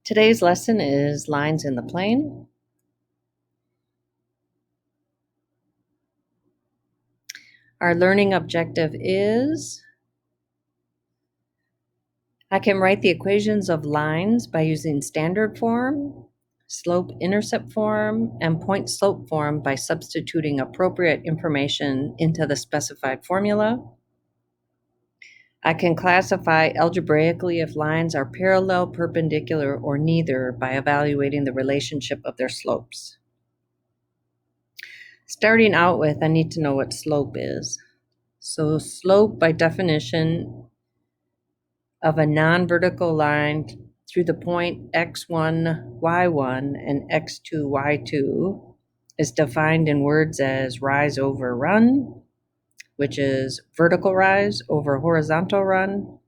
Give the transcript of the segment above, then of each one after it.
Today's lesson is lines in the plane. Our learning objective is I can write the equations of lines by using standard form, slope-intercept form, and point-slope form by substituting appropriate information into the specified formula. I can classify algebraically if lines are parallel, perpendicular, or neither by evaluating the relationship of their slopes. Starting out with, I need to know what slope is. So slope, by definition, of a non-vertical line through the point x1, y1, and x2, y2 is defined in words as rise over run, which is vertical rise over horizontal run,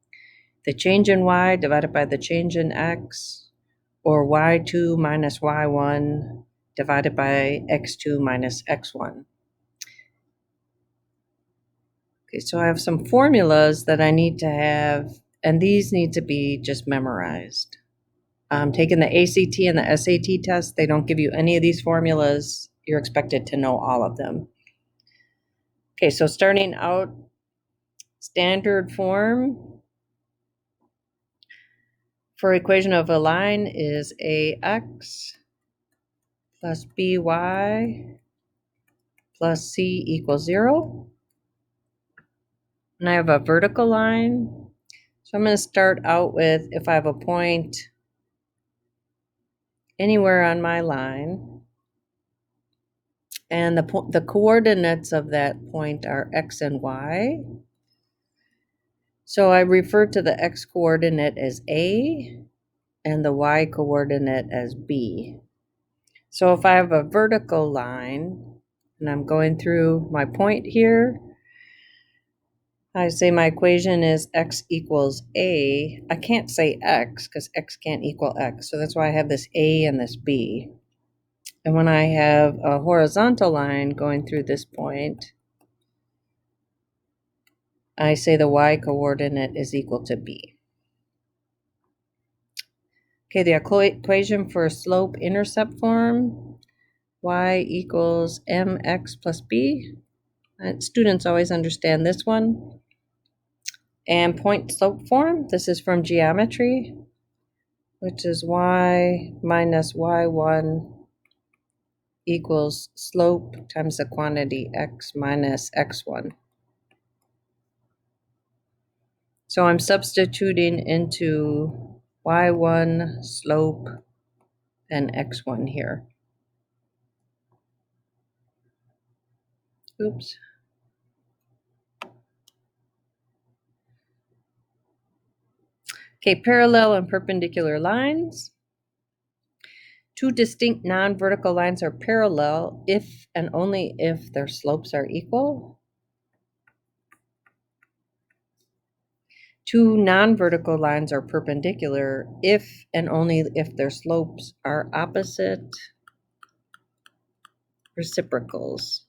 the change in y divided by the change in x, or y2 minus y1 divided by x2 minus x1. Okay, so I have some formulas that I need to have, and these need to be just memorized. Taking the ACT and the SAT test, they don't give you any of these formulas. You're expected to know all of them. Okay, so starting out, standard form for equation of a line is AX plus BY plus C equals 0. And I have a vertical line. So I'm going to start out with, if I have a point anywhere on my line, and the coordinates of that point are x and y. So I refer to the x coordinate as A and the y coordinate as B. So if I have a vertical line and I'm going through my point here, I say my equation is x equals A. I can't say x because x can't equal x. So that's why I have this A and this B. And when I have a horizontal line going through this point, I say the y coordinate is equal to B. Okay, the equation for slope-intercept form, y equals mx plus b. And students always understand this one. And point-slope form, this is from geometry, which is y minus y1 equals slope times the quantity x minus x1. So I'm substituting into y1 slope and x1 here. Oops. Okay, parallel and perpendicular lines. Two distinct non-vertical lines are parallel if and only if their slopes are equal. Two non-vertical lines are perpendicular if and only if their slopes are opposite reciprocals.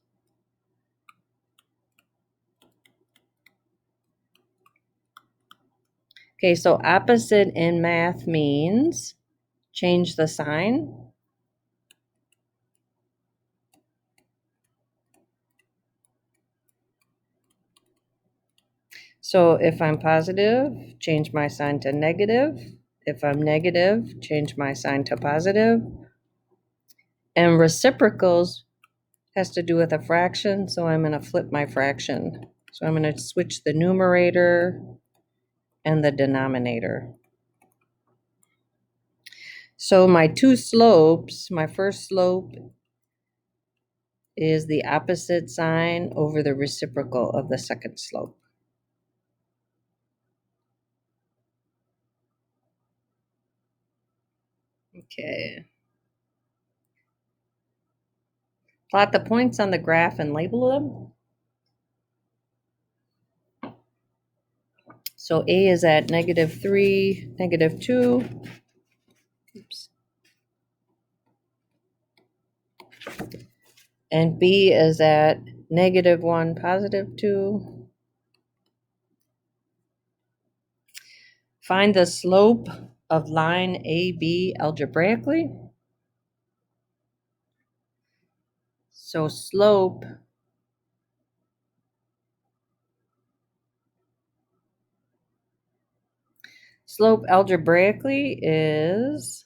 Okay, so opposite in math means change the sign. So if I'm positive, change my sign to negative. If I'm negative, change my sign to positive. And reciprocals has to do with a fraction, so I'm going to flip my fraction. So I'm going to switch the numerator and the denominator. So my two slopes, my first slope is the opposite sign over the reciprocal of the second slope. Okay. Plot the points on the graph and label them. So A is at -3, -2. Oops. And B is at -1, +2. Find the slope of line AB algebraically. So slope algebraically is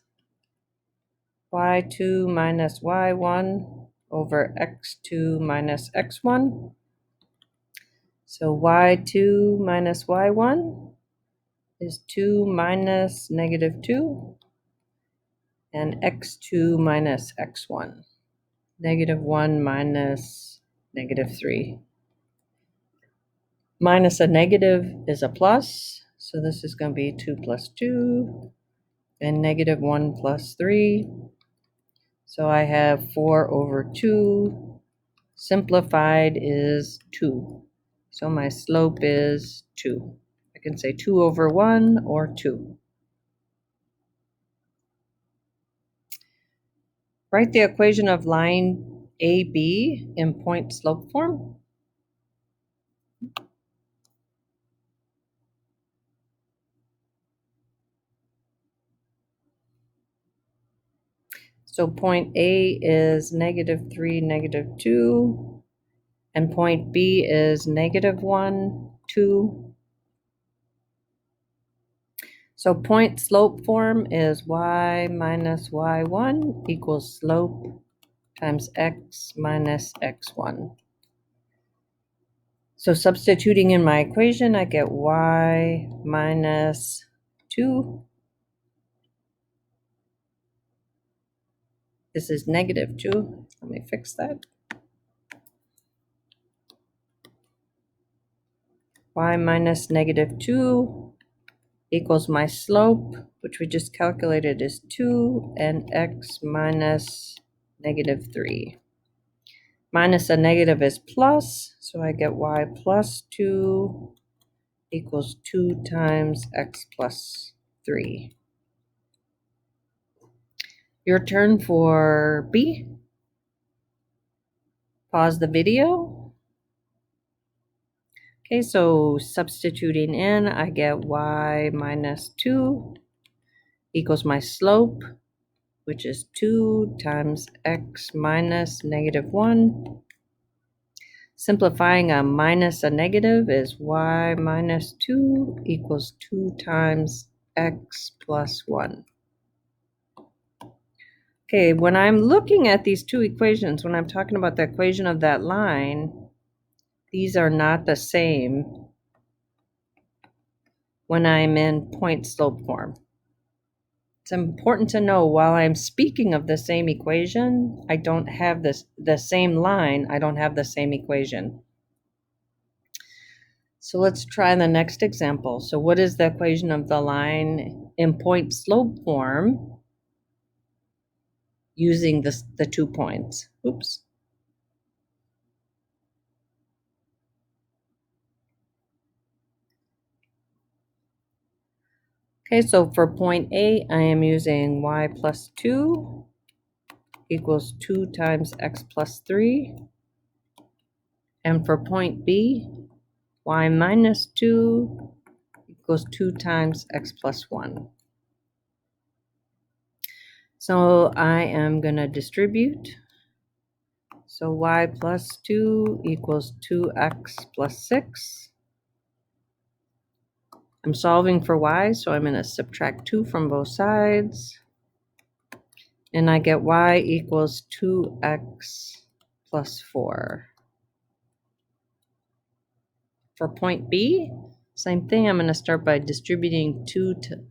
y2 minus y1 over x2 minus x1. So y2 minus y1 is 2 minus negative 2, and x2 minus x1, negative 1 minus negative 3. Minus a negative is a plus, so this is going to be 2 plus 2, and negative 1 plus 3. So I have 4 over 2. Simplified is 2. So my slope is 2. I can say 2 over 1 or 2. Write the equation of line AB in point slope form. So point A is negative 3, negative 2, and point B is negative 1, 2. So point slope form is y minus y1 equals slope times x minus x1. So substituting in my equation, I get y minus 2. This is negative 2. Let me fix that. Y minus negative 2 equals my slope, which we just calculated is 2, and x minus negative 3. Minus a negative is plus, so I get y plus 2 equals 2 times x plus 3. Your turn for B. Pause the video. Okay, so substituting in, I get y minus 2 equals my slope, which is 2 times x minus negative 1. Simplifying a minus a negative is y minus 2 equals 2 times x plus 1. Okay, when I'm looking at these two equations, when I'm talking about the equation of that line, these are not the same when I'm in point slope form. It's important to know while I'm speaking of the same equation, I don't have the same line, I don't have the same equation. So let's try the next example. So what is the equation of the line in point slope form using the 2 points? Oops. Okay, so for point A, I am using y plus 2 equals 2 times x plus 3. And for point B, y minus 2 equals 2 times x plus 1. So I am going to distribute. So y plus 2 equals 2x plus 6. I'm solving for y, so I'm going to subtract 2 from both sides. And I get y equals 2x plus 4. For point B, same thing. I'm going to start by distributing 2 to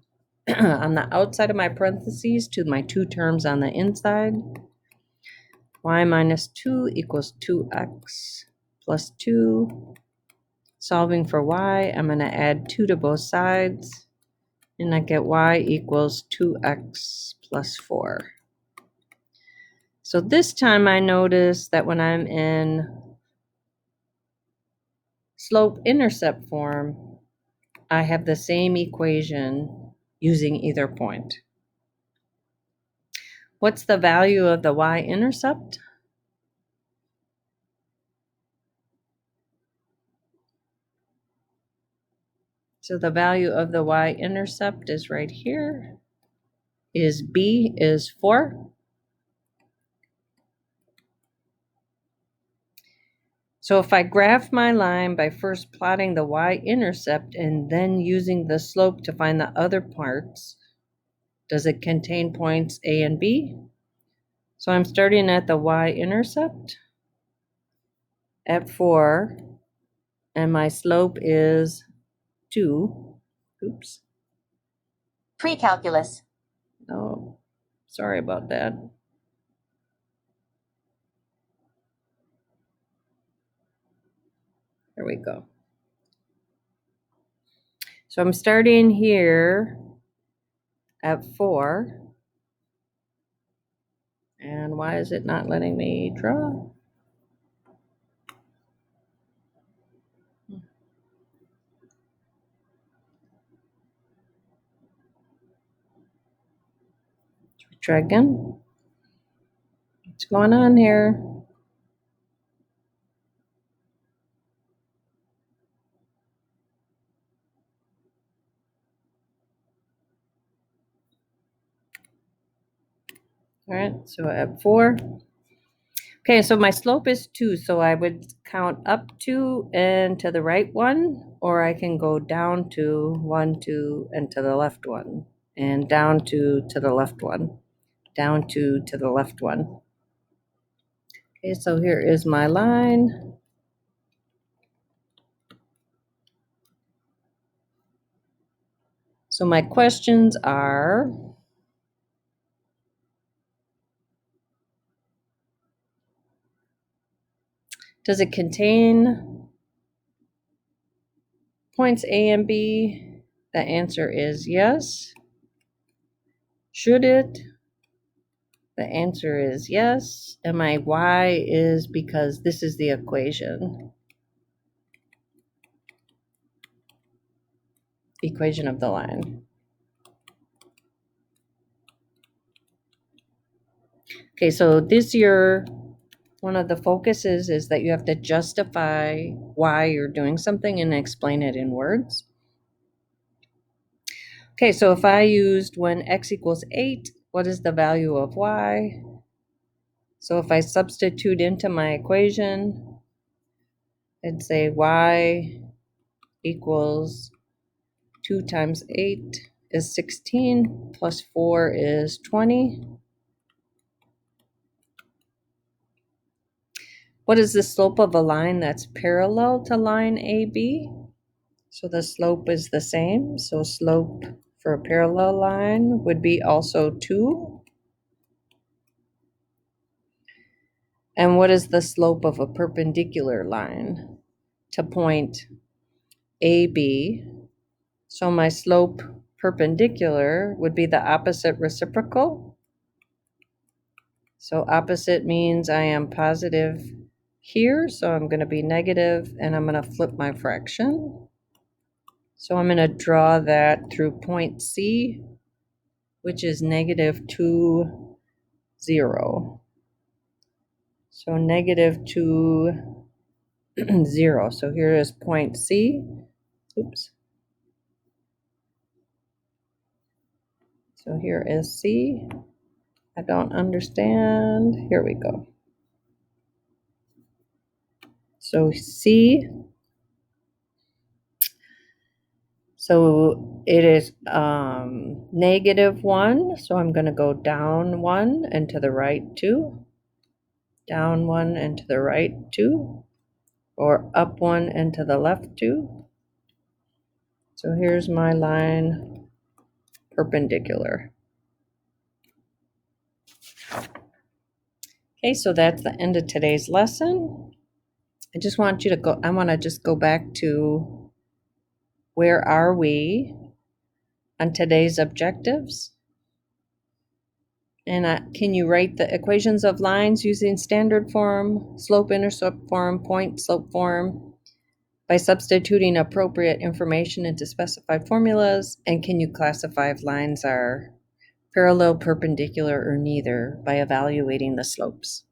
on the outside of my parentheses to my 2 terms on the inside. Y minus 2 equals 2x plus 2. Solving for y, I'm going to add 2 to both sides, and I get y equals 2x plus 4. So this time I notice that when I'm in slope-intercept form, I have the same equation using either point. What's the value of the y-intercept? So the value of the y-intercept is right here. is B is 4. So if I graph my line by first plotting the y-intercept and then using the slope to find the other parts, does it contain points A and B? So I'm starting at the y-intercept at 4, and my slope is 2. Oops. Pre-calculus. Oh, sorry about that. There we go. So I'm starting here at 4. And why is it not letting me draw? Try again. What's going on here? All right, so at 4. Okay, so my slope is 2, so I would count up 2 and to the right 1, or I can go down 2, 1, 2, and to the left 1, and down 2 to the left 1, down 2 to the left 1. Okay, so here is my line. So my questions are, does it contain points A and B? The answer is yes. Should it? The answer is yes. And my y is because this is the equation of the line. Okay, so this year, one of the focuses is that you have to justify why you're doing something and explain it in words. Okay, so if I used when x equals 8, what is the value of y? So if I substitute into my equation, I'd say y equals 2 times 8 is 16, plus 4 is 20. What is the slope of a line that's parallel to line AB? So the slope is the same. So slope for a parallel line would be also 2. And what is the slope of a perpendicular line to point AB? So my slope perpendicular would be the opposite reciprocal. So opposite means I am positive here, so I'm going to be negative, and I'm going to flip my fraction. So I'm going to draw that through point C, which is negative 2, 0. So negative 2, 0. So here is point C. Oops. So here is C. I don't understand. Here we go. So C. So it is negative 1. So I'm going to go down 1 and to the right 2. Down 1 and to the right 2. Or up 1 and to the left 2. So here's my line perpendicular. Okay, so that's the end of today's lesson. I want to just go back to where are we on today's objectives? And can you write the equations of lines using standard form, slope-intercept form, point-slope form, by substituting appropriate information into specified formulas? And can you classify if lines are parallel, perpendicular, or neither by evaluating the slopes?